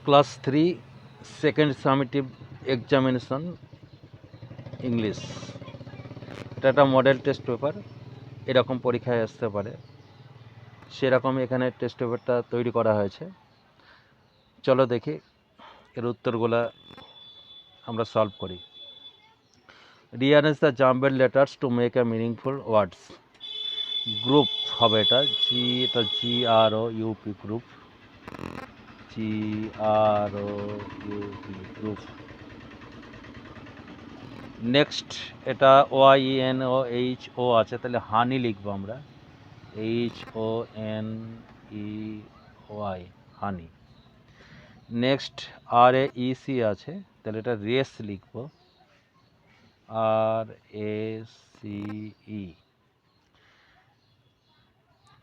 Class 3 second summative examination English. এটা একটা model test paper, এরকম পরীক্ষায় আসতে পারে, সেরকম এখানে টেস্ট পেপারটা তৈরি করা হয়েছে। চলো দেখি এর উত্তরগুলো আমরা সলভ করি। Rearrange the jumble letters to make a meaningful words. Group হবে এটা GROUP group, GROUP group. Next এটা OINOHO আছে, তাহলে হানি লিখবো আমরা, HONEY হানি। নেক্সট RAEC আছে, তাহলে এটা রেস লিখবো, RACE।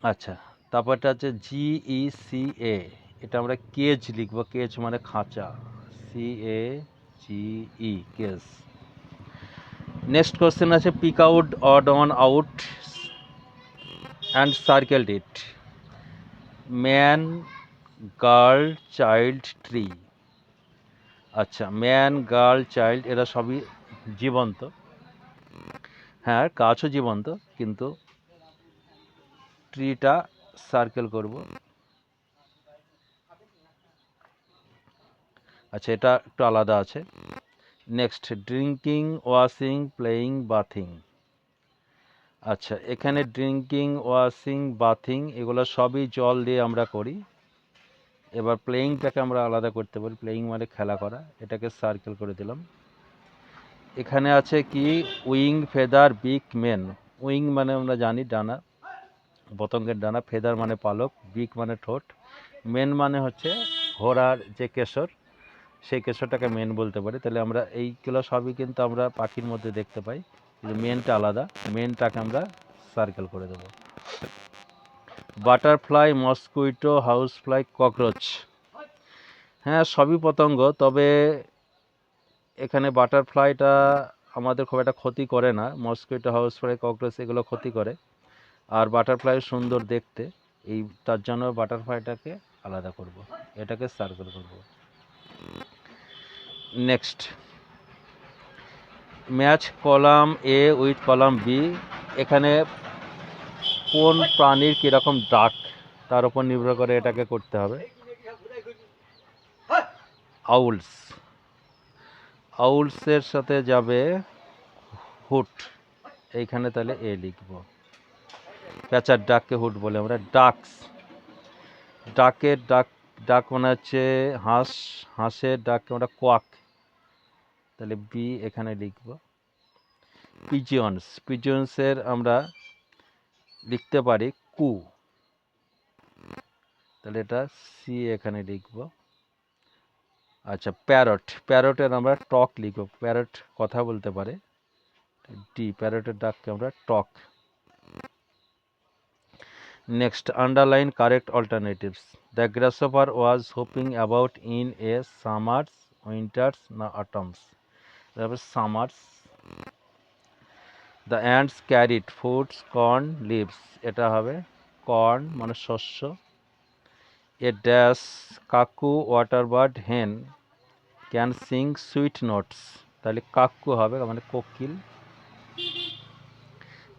আচ্ছা, তারপরটা হচ্ছে GECA, এটা আমরা কেজ লিখবো, কেজ মানে খাঁচা, CAGE কেজ। নেক্সট কোশ্চেন আছে pick out odd one out and circled it. Man, girl, child, tree. আচ্ছা, ম্যান, গার্ল, চাইল্ড এরা সবই জীবন্ত, হ্যাঁ গাছও জীবন্ত, কিন্তু ট্রিটা সার্কেল করব। আচ্ছা, এটা একটু আলাদা আছে। Next drinking, washing, playing, bathing. আচ্ছা, এখানে ড্রিঙ্কিং, ওয়াশিং, বাথিং এগুলো সবই জল দিয়ে আমরা করি। এবার প্লেয়িংটাকে আমরা আলাদা করতে পারি, প্লেয়িং মানে খেলা করা, এটাকে সার্কেল করে দিলাম। এখানে আছে কি উইং, ফেদার, বিক, মেন। উইং মানে আমরা জানি ডানা, পতঙ্গের ডানা, ফেদার মানে পালক, বিক মানে ঠোঁট, মেন মানে হচ্ছে ঘোড়ার যে কেশর, সেই কেশরটাকে মেন বলতে পারি। তাহলে আমরা এইগুলো সবই কিন্তু আমরা পাখির মধ্যে দেখতে পাই, কিন্তু মেনটা আলাদা, মেনটাকে আমরা সার্কেল করে দেব। Butterfly, mosquito, house fly, cockroach. হ্যাঁ সবই পতঙ্গ, তবে এখানে বাটারফ্লাইটা আমাদের খুব একটা ক্ষতি করে না, মসকুইটো, হাউস ফ্লাই, ককরোচ এগুলো ক্ষতি করে। আর বাটারফ্লাই সুন্দর দেখতে, এই তার জন্য বাটারফ্লাইটাকে আলাদা করব, এটাকে সার্কেল করব। Next match column A with column B. এখানে কোন প্রাণীর কীরকম ডাক তার উপর নির্ভর করে এটাকে করতে হবে। আউলস, আউলসের সাথে যাবে হুট, এইখানে তাহলে এ লিখব। প্যাঁচার ডাককে হুট বলে আমরা। ডাকস, ডাকের ডাক, ডাক মানে হচ্ছে হাঁস, হাঁসের ডাককে আমরা কোয়াক, তাহলে বি এখানে লিখব। পিজিয়ন্স, পিজিয়ন্সের আমরা লিখতে পারি কু, তাহলে এটা সি এখানে লিখব। আচ্ছা, প্যারট, প্যারটের আমরা টক লিখব, প্যারট কথা বলতে পারে, ডি প্যারটের ডাককে আমরা talk. Next underline correct alternatives. The grasshopper was hopping about in a summers, winters না অটমস। তারপর summers. The ants carried foods, corn, leaves, এটা হবে কর্ন মানে শস্য। A dash cuckoo, water bird, hen can sing sweet notes, তাহলে cuckoo হবে মানে কোকিল।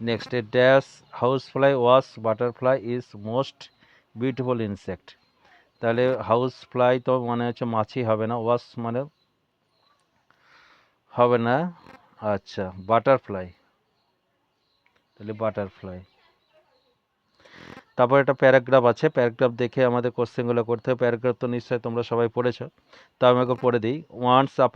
Next a dash house fly was butterfly is most beautiful insect, তাহলে হাউস ফ্লাই তো মানে হচ্ছে মাছি হবে না, ওয়াস মানে হবে না। আচ্ছা, বাটারফ্লাই, তাহলে বাটারফ্লাই। তারপর একটা প্যারাগ্রাফ আছে, প্যারাগ্রাফ দেখে আমাদের কোশ্চেনগুলো করতে হবে। প্যারাগ্রাফ তো নিশ্চয়ই তোমরা সবাই পড়েছো, তা আমি পড়ে দিই। Once upon